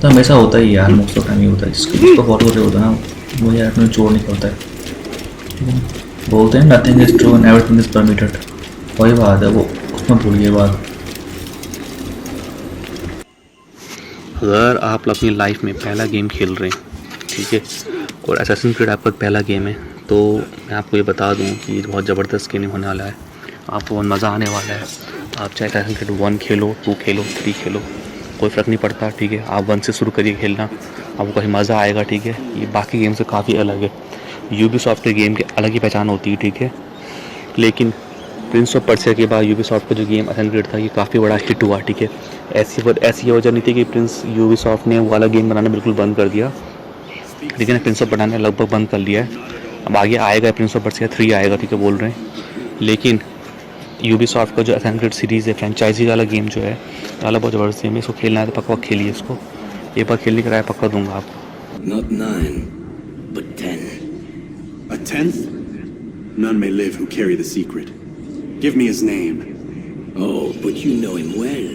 तो हमेशा होता ही यार, मोस्ट ऑफ टाइम ही होता है, जिसको फॉलो कर रहे होता है ना वो यार अपने जोड़ नहीं करता है। बोलते हैं nothing is true and everything is permitted, वही बात है, वो उसमें भूल गई बात। अगर आप अपनी लाइफ में पहला गेम खेल रहे हैं, ठीक है, और असैसिन क्रीड आपका पहला गेम है, तो मैं आपको ये बता दूं कि ये बहुत ज़बरदस्त गेम होने वाला है, आपको बहुत मज़ा आने वाला है। आप चाहे असैसिन क्रीड 1 खेलो, 2 खेलो, 3 खेलो, कोई फ़र्क नहीं पड़ता, ठीक है। आप 1 से शुरू करिए खेलना, आपको काफ़ी मज़ा आएगा, ठीक है। ये बाकी गेम से काफ़ी अलग है, यूबीसॉफ्ट के गेम की अलग ही पहचान होती है, ठीक है। लेकिन प्रिंस ऑफ पर्सिया के बाद यूबीसॉफ्ट का जो गेम असैसिन क्रीड था ये काफ़ी बड़ा हिट हुआ, ठीक है। ऐसी वजह नहीं थी कि प्रिंस यूबीसॉफ्ट ने वो वाला गेम बनाना बिल्कुल बंद कर दिया, लेकिन प्रिंस ऑफ बनाना लगभग बंद कर लिया है। अब आगे आएगा, प्रिंस ऑफ पर्सिया 3 आएगा, ठीक है, बोल रहे हैं। लेकिन यूबीसॉफ्ट का जो असैसिन क्रीड सीरीज़ है, फ्रेंचाइजी वाला गेम जो है, वाला बहुत ज़बरदस्त गेम है, इसको खेलना है तो पक्का खेलिए इसको, एक बार खेलने का राय पक्का दूंगा आपको। Not 9, but 10. A 10th? None may live who carry the secret. Give me his name. Oh, but you know him well.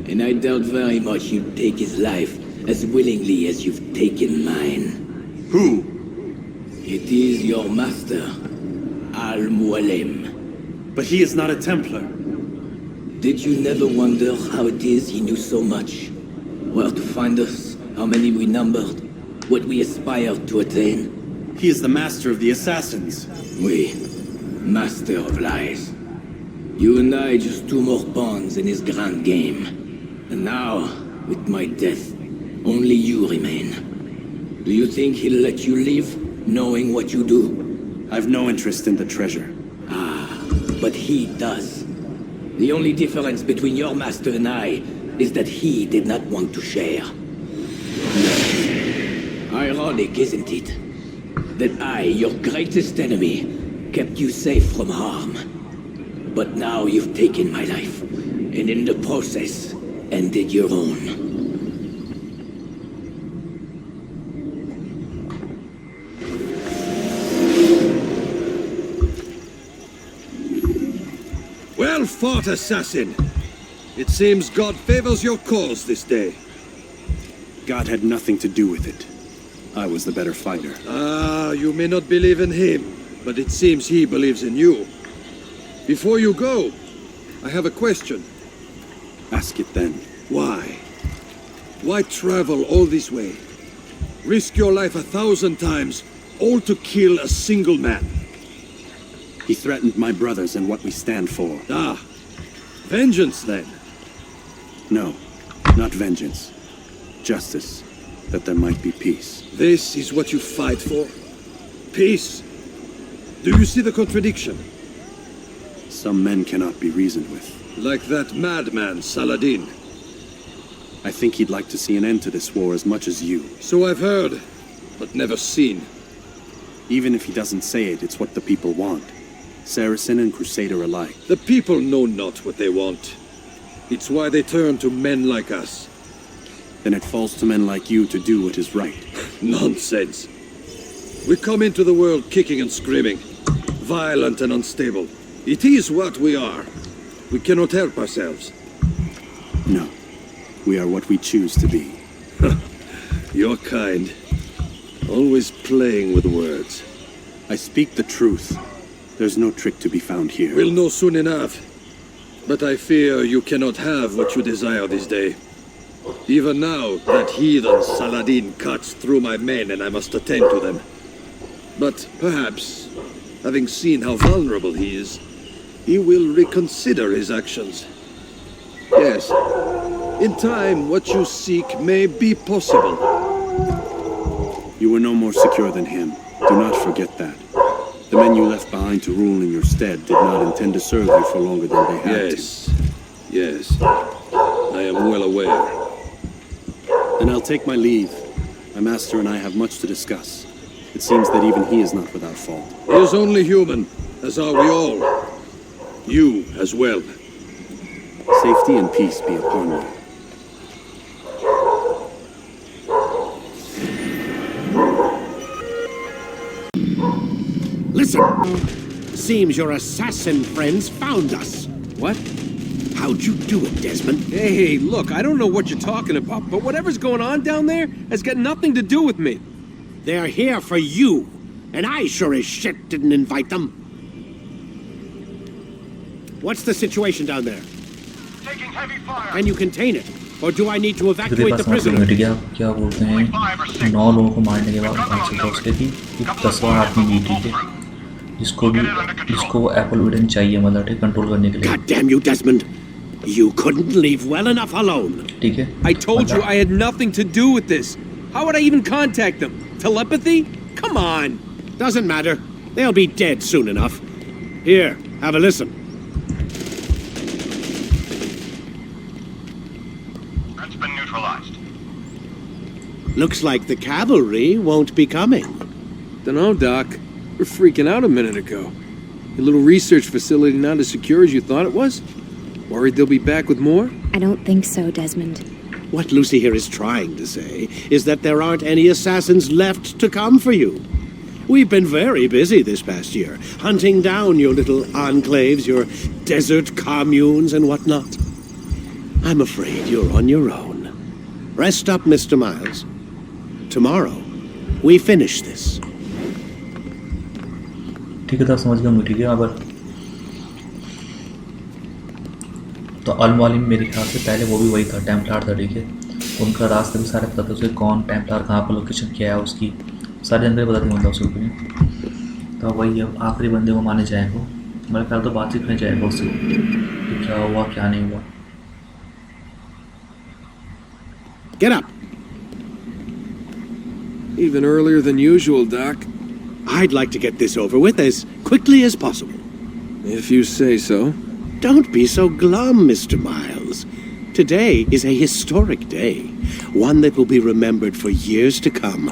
And I doubt very much you'd take his life as willingly as you've taken mine. Who? It is your master, Al-Mualim. But he is not a Templar. Did you never wonder how it is he knew so much? Where to find us, how many we numbered, what we aspired to attain? He is the master of the assassins. We, master of lies. You and I just 2 more pawns in his grand game. And now, with my death, only you remain. Do you think he'll let you live, knowing what you do? I've no interest in the treasure. But he does. The only difference between your master and I is that he did not want to share. Ironic, isn't it? That I, your greatest enemy, kept you safe from harm. But now you've taken my life, and in the process, ended your own. Well fought, assassin! It seems God favors your cause this day. God had nothing to do with it. I was the better fighter. Ah, you may not believe in him, but it seems he believes in you. Before you go, I have a question. Ask it then. Why? Why travel all this way? Risk your life 1,000 times, all to kill a single man. He threatened my brothers and what we stand for. Ah, vengeance then. No, not vengeance. Justice, that there might be peace. This is what you fight for? Peace? Do you see the contradiction? Some men cannot be reasoned with. Like that madman, Saladin. I think he'd like to see an end to this war as much as you. So I've heard, but never seen. Even if he doesn't say it, it's what the people want. Saracen and Crusader alike. The people know not what they want. It's why they turn to men like us. Then it falls to men like you to do what is right. Nonsense. We come into the world kicking and screaming, violent and unstable. It is what we are. We cannot help ourselves. No, we are what we choose to be. Your kind. Always playing with words. I speak the truth. There's no trick to be found here. We'll know soon enough. But I fear you cannot have what you desire this day. Even now, that heathen Saladin cuts through my men and I must attend to them. But perhaps, having seen how vulnerable he is, he will reconsider his actions. Yes, in time what you seek may be possible. You were no more secure than him. Do not forget that. The men you left behind to rule in your stead did not intend to serve you for longer than they had to. Yes. I am well aware. Then I'll take my leave. My master and I have much to discuss. It seems that even he is not without fault. He is only human, as are we all. You as well. Safety and peace be upon you. Listen! Seems your assassin friends found us. What? How'd you do it, Desmond? Hey, look, I don't know what you're talking about, but whatever's going on down there has got nothing to do with me. They're here for you, and I sure as shit didn't invite them. What's the situation down there? Taking heavy fire. Can you contain it? Or do I need to इसके evacuate pass the मतलब prisoners? मिट गया क्या बोलते हैं 9 लोगों को मारने के बाद पता चलता उसके कि 10वां आदमी भी ठीक है जिसको वो एप्पल विडन चाहिए मतलब ठीक कंट्रोल करने के लिए God damn you, Desmond. You couldn't leave well enough alone. ठीक है I told you I had nothing to do with this. How would I even contact them? Telepathy? Come on. Doesn't matter. They'll be dead soon enough. Here, have a listen. That's been neutralized. Looks like the cavalry won't be coming. Dunno, Doc. We're freaking out a minute ago. Your little research facility not as secure as you thought it was? Worried they'll be back with more? I don't think so, Desmond. What Lucy here is trying to say is that there aren't any assassins left to come for you. We've been very busy this past year, hunting down your little enclaves, your desert communes and whatnot. I'm afraid you're on your own. Rest up, Mr. Miles. Tomorrow, we finish this. ठीक है तो समझ गया ठीक है अब तो अल-मुअल्लिम मेरे ख्याल से पहले वो भी वही था टेम्पलार था ठीक है उनका रास्ता भी सारा पता था उसे कौन टेम्पलार कहाँ पर लोकेशन क्या है उसकी सारी जानकारी पता नहीं होता उसको भी तो वही अब आखिरी बंदे को माने जाएगा मेरे ख्याल तो बातचीत में जाएगा उससे कि क्या हुआ क्या नहीं हुआ Get up. Even earlier than usual, Doc. I'd like to get this over with as quickly as possible. If you say so. Don't be so glum, Mr. Miles. Today is a historic day, one that will be remembered for years to come.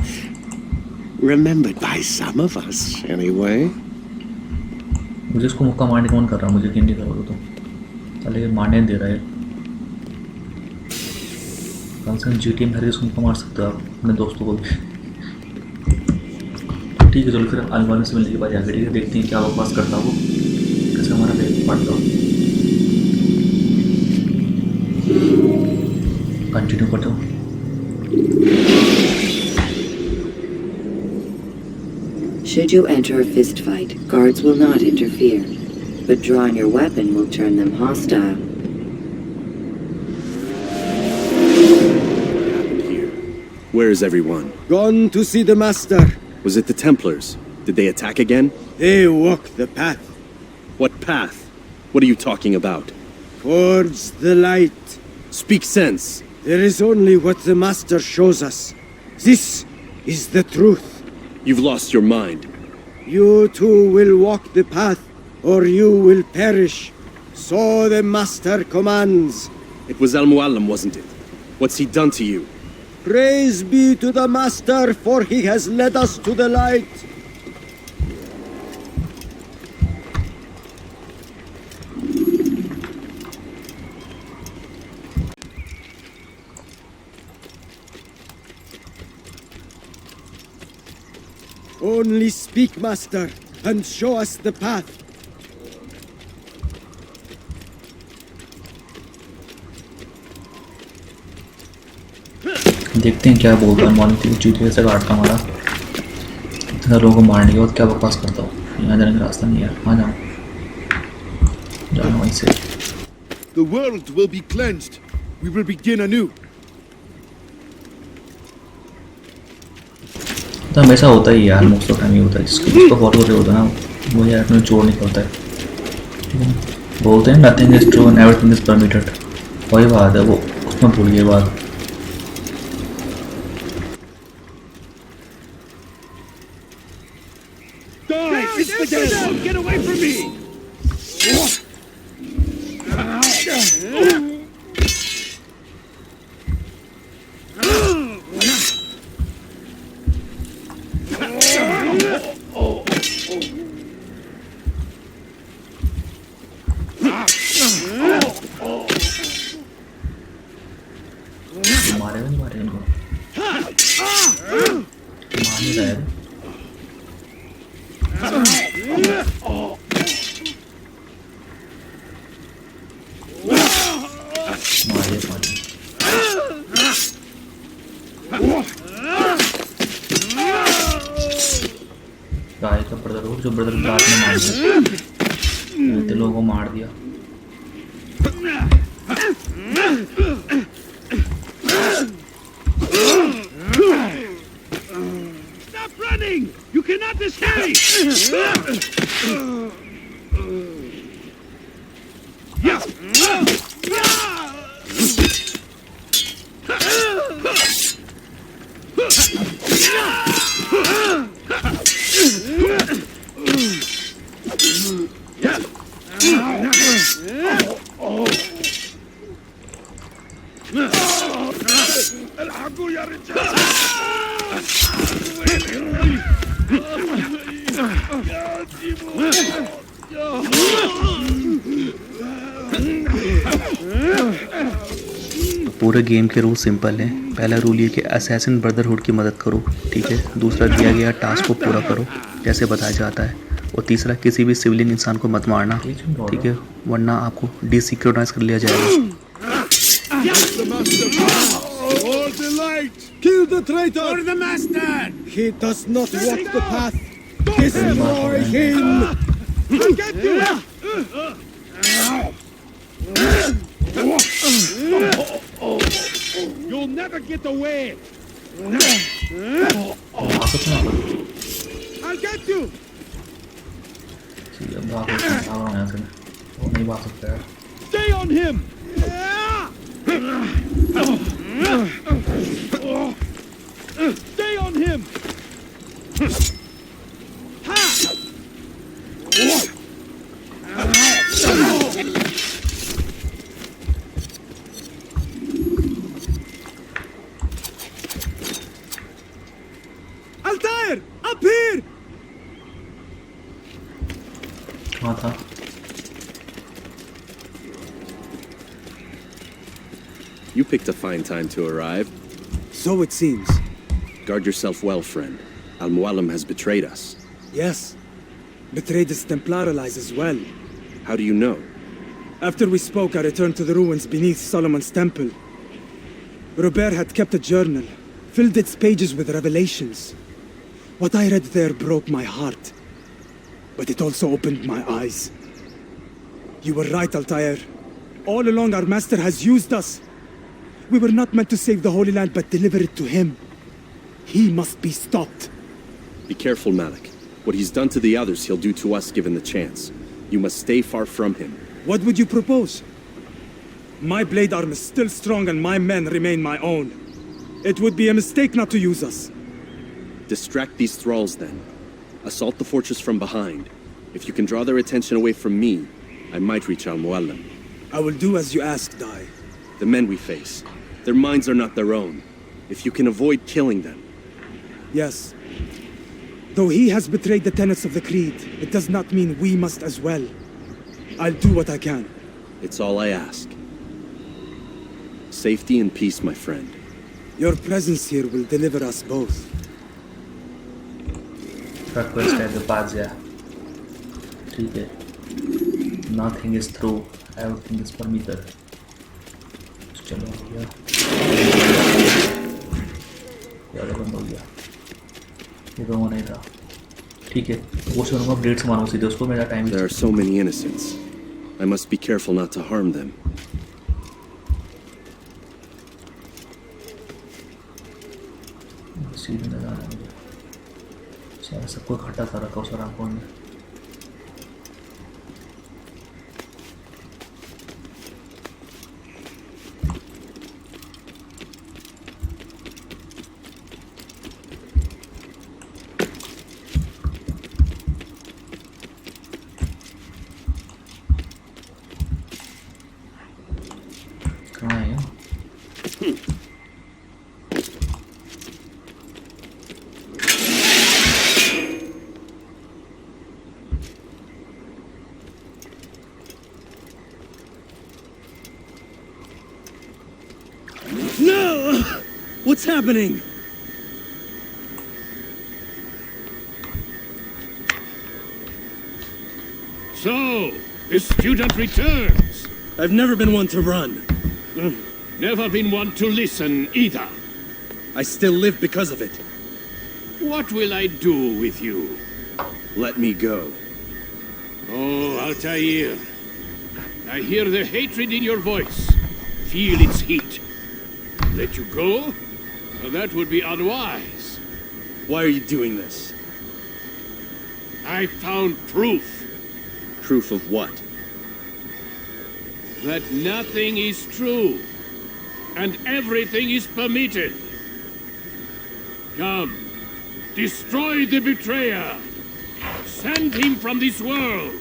Remembered by some of us, anyway. मुझे इसको मुक्का मारने कौन कर रहा है मुझे यकीन नहीं कर रहा तो चले मारने दे रहा है कम से कम जीटीएम हर इसको मुक्का मार सकते हो आप अपने दोस्तों को भी ठीक है चलो फिर अल-मुअल्लिम से मिलने के बाद आगे ठीक है देखते हैं क्या बकवास करता वो कैसे हमारा बैग पड़ता कंटिन्यू करता हूँ Should you enter a fist fight, guards will not interfere, but drawing your weapon will turn them hostile. What happened here? Where is everyone? Gone to see the master. Was it the Templars? Did they attack again? They walk the path What path? What are you talking about? towards the light. Speak sense. There is only what the master shows us. This is the truth. You've lost your mind. You too will walk the path, or you will perish. So the master commands. It was Al-Mu'allim, wasn't it? What's he done to you? Praise be to the master, for he has led us to the light. Only speak, master, and show us the path. देखते हैं क्या बोलता है morning थी चूतिया से काटता हमारा इतना लोगों को मारने के बाद क्या बकवास करता हूँ यहाँ जाने का रास्ता नहीं है वहाँ जाओ जाओ वहीं से The world will be cleansed. We will begin anew. तो हमेशा होता ही यार मोस्ट ऑफ टाइम ही होता है जिसको फॉलो कर रहे होता है ना वो यार अपने जोड़ निकलता है बोलते हैं nothing is true and everything is permitted वही बात है वो उसमें भूल गई बात Get away from me! मारेगा नहीं मारेगा इनको मार नहीं रहा है गाय का ब्रदर हो जो ब्रदर रात में मार दिया, इतने लोगों को मार दिया। Stop running! You cannot escape! पूरे गेम के रूल सिंपल हैं। पहला रूल ये कि असैसिन ब्रदरहुड की मदद करो, ठीक है। दूसरा, दिया गया टास्क को पूरा करो जैसे बताया जाता है। और तीसरा, किसी भी सिविलियन इंसान को मत मारना, ठीक है, वरना आपको डिसिक्योराइज कर लिया जाएगा। Hold the light! Kill the traitor! For the master! He does not walk the path! Destroy him! I'll get you! You'll never get away! I'll get you! Stay on him! Stay on him! Altair! Up here! कहाँ था? You picked a fine time to arrive. So it seems. Guard yourself well, friend. Al-Mualim has betrayed us. Yes. Betrayed his Templar allies as well. How do you know? After we spoke, I returned to the ruins beneath Solomon's temple. Robert had kept a journal, filled its pages with revelations. What I read there broke my heart. But it also opened my eyes. You were right, Altair. All along our master has used us. We were not meant to save the Holy Land, but deliver it to him. He must be stopped. Be careful, Malik. What he's done to the others, he'll do to us given the chance. You must stay far from him. What would you propose? My blade arm is still strong and my men remain my own. It would be a mistake not to use us. Distract these thralls, then. Assault the fortress from behind. If you can draw their attention away from me, I might reach Al-Mualim. I will do as you ask, Dai. The men we face, their minds are not their own. If you can avoid killing them. Yes. Though he has betrayed the tenets of the Creed, it does not mean we must as well. I'll do what I can. It's all I ask. Safety and peace, my friend. Your presence here will deliver us both. Request at the Pazia. ठीक है. Nothing is through. Everything is permitted. चलो हो गया. यार बंद हो गया. ये तो होना ही था. ठीक है. वो शुरू में अपडेट्स मानो सीधे उसको मेरा time. There are so many innocents. I must be careful not to harm them. सीधे न जाना मुझे. सारा सबको इकट्ठा कर रखा उस रामकोण में. कहाँ है? No! What's happening? So, the student returns. I've never been one to run. Never been one to listen either. I still live because of it. What will I do with you? Let me go. Oh, Altair. I hear the hatred in your voice. Feel its heat. Let you go? Well, that would be unwise. Why are you doing this? I found proof. Proof of what? That nothing is true. And everything is permitted. Come. Destroy the betrayer. Send him from this world.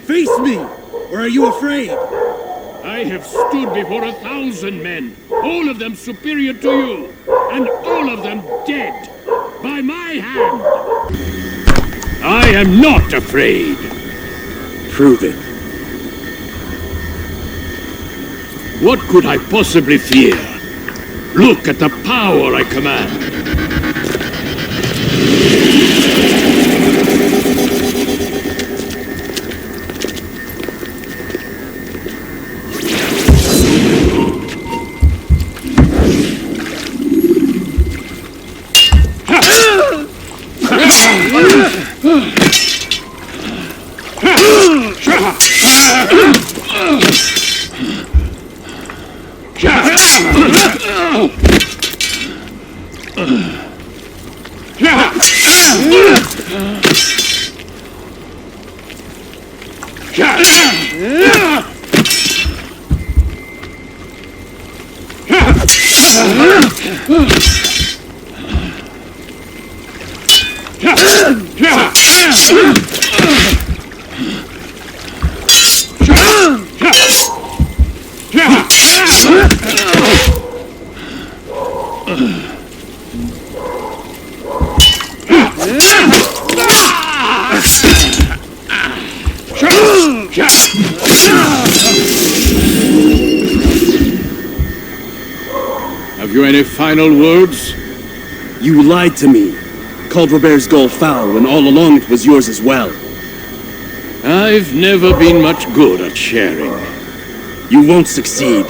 Face me! Or are you afraid? I have stood before 1,000 men, all of them superior to you, and all of them dead, by my hand. I am not afraid. Prove it. What could I possibly fear? Look at the power I command. Have you any final words? You lied to me. Called Robert's goal foul when all along it was yours as well. I've never been much good at sharing. You won't succeed.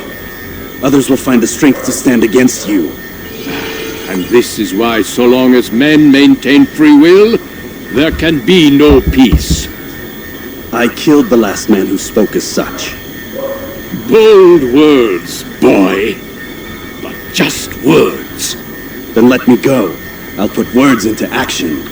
Others will find the strength to stand against you. And this is why, so long as men maintain free will, there can be no peace. I killed the last man who spoke as such. Bold words, boy. But just words. Then let me go. I'll put words into action.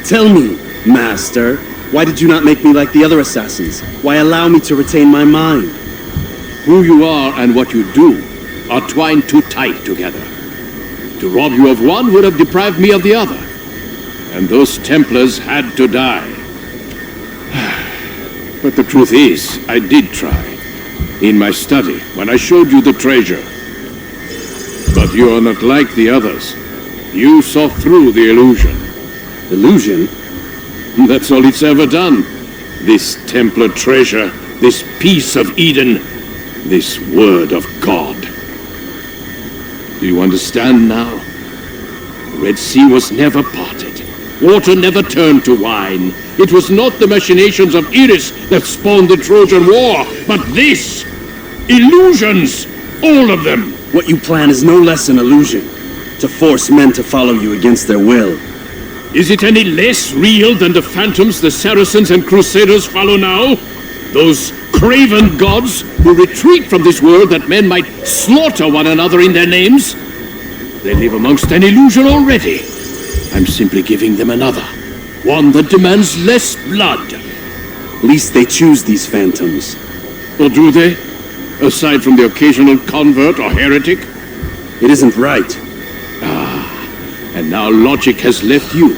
Tell me, Master, why did you not make me like the other assassins? Why allow me to retain my mind? Who you are and what you do are twined too tight together. To rob you of one would have deprived me of the other. And those Templars had to die. But the truth is, I did try. In my study, when I showed you the treasure. But you are not like the others. You saw through the illusion. Illusion? That's all it's ever done. This Templar treasure, this piece of Eden, this word of God. Do you understand now? Red Sea was never parted. Water never turned to wine. It was not the machinations of Iris that spawned the Trojan War, but this! Illusions! All of them! What you plan is no less an illusion. To force men to follow you against their will. Is it any less real than the phantoms the Saracens and Crusaders follow now? Those craven gods who retreat from this world that men might slaughter one another in their names? They live amongst an illusion already. I'm simply giving them another. One that demands less blood. At least they choose these phantoms. Or do they? Aside from the occasional convert or heretic? It isn't right. And now logic has left you.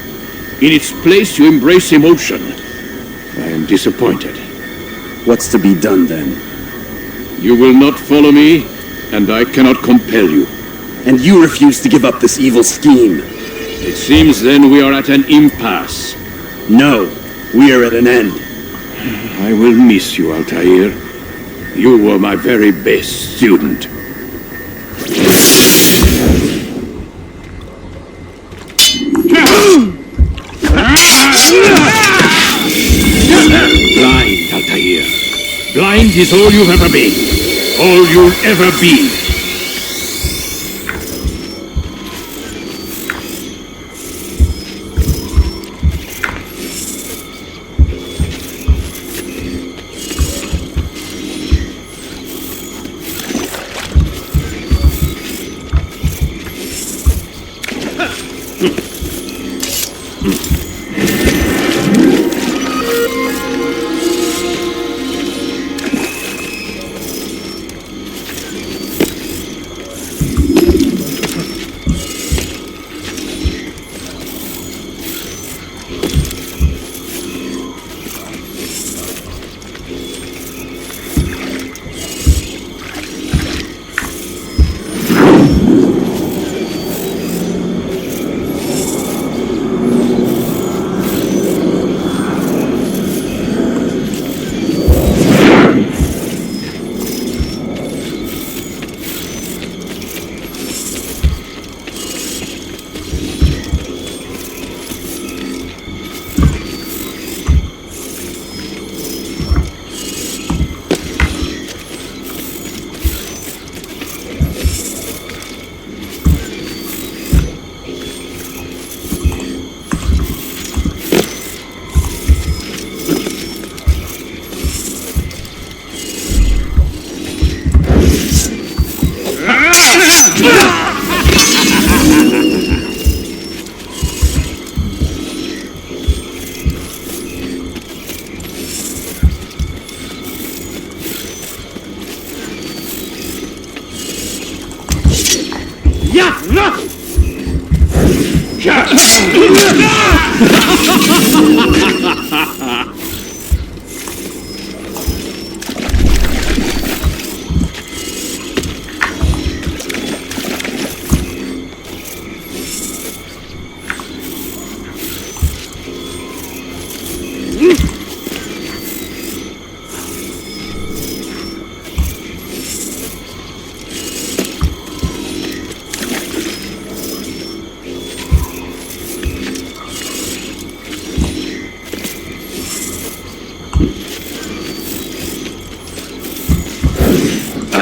In its place you embrace emotion. I am disappointed. What's to be done then? You will not follow me, and I cannot compel you. And you refuse to give up this evil scheme. It seems then we are at an impasse. No, we are at an end. I will miss you, Altair. You were my very best student. Blind, Altair. Blind is all you've ever been. All you'll ever be.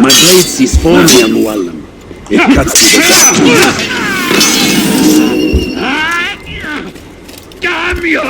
My blade sees for me, Muallim. It cuts to the Damn your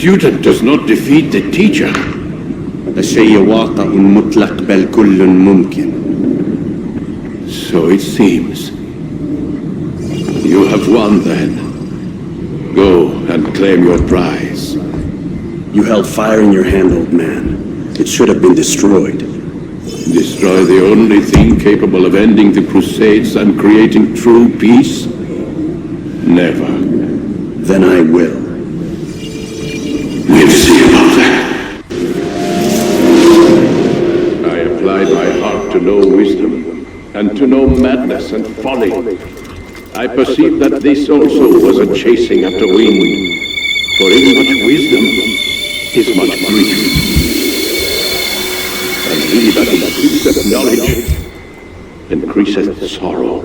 student does not defeat the teacher. الشيء واقع مطلق بل كل ممكن. So it seems. You have won then. Go and claim your prize. You held fire in your hand, old man. It should have been destroyed. Destroy the only thing capable of ending the Crusades and creating true peace? Never. Then I will. We'll see about that. I applied my heart to know wisdom, and to know madness and folly. I perceived that this also was a chasing after wind, for in much wisdom is much grief. And he that increaseth knowledge increaseth sorrow.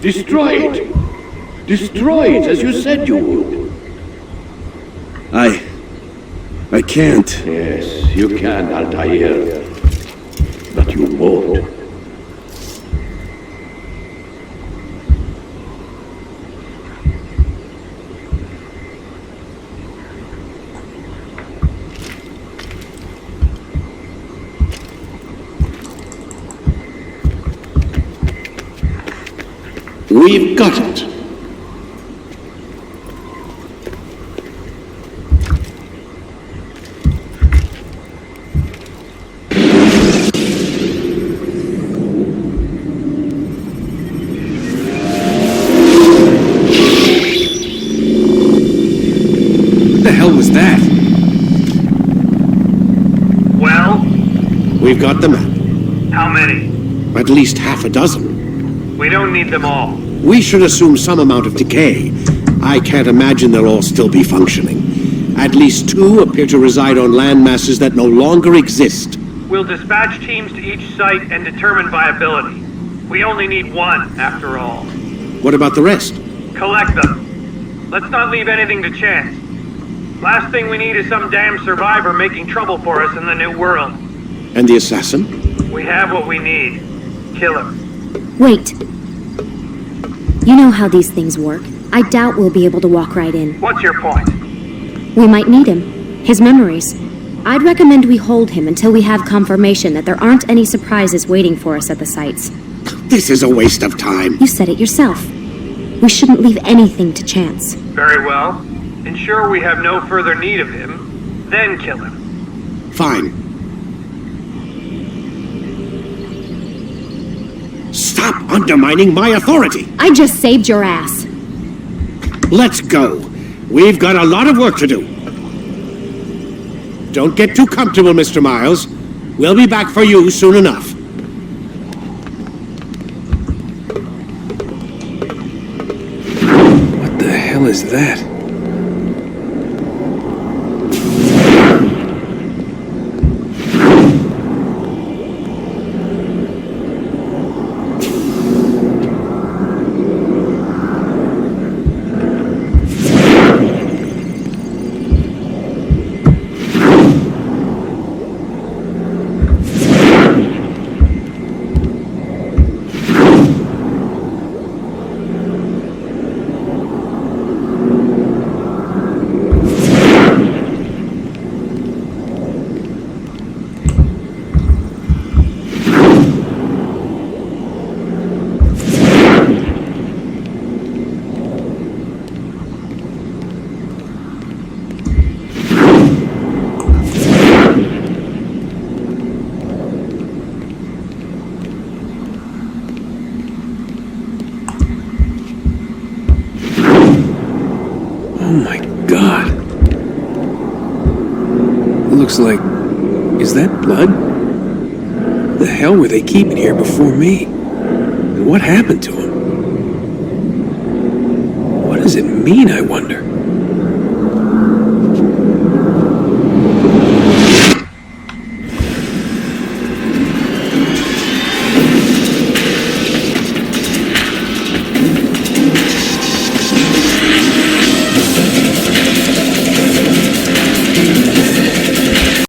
Destroy it! Destroy it as you said you would. I can't. Yes, you can, Altair. But you won't. We've got it. What the hell was that? Well, We've got the map. how many? At least half a dozen. We don't need them all. We should assume some amount of decay. I can't imagine they'll all still be functioning. At least 2 appear to reside on land masses that no longer exist. We'll dispatch teams to each site and determine viability. We only need 1, after all. What about the rest? Collect them. Let's not leave anything to chance. Last thing we need is some damn survivor making trouble for us in the new world. And the assassin? We have what we need. Kill him. Wait. You know how these things work. I doubt we'll be able to walk right in. What's your point? We might need him. His memories. I'd recommend we hold him until we have confirmation that there aren't any surprises waiting for us at the sites. This is a waste of time. You said it yourself. We shouldn't leave anything to chance. Very well. Ensure we have no further need of him, then kill him. Fine. Stop undermining my authority! I just saved your ass. Let's go. We've got a lot of work to do. Don't get too comfortable, Mr. Miles. We'll be back for you soon enough. What the hell is that? Oh my god. Looks like... Is that blood? The hell were they keeping here before me? And what happened to him? What does it mean, I wonder?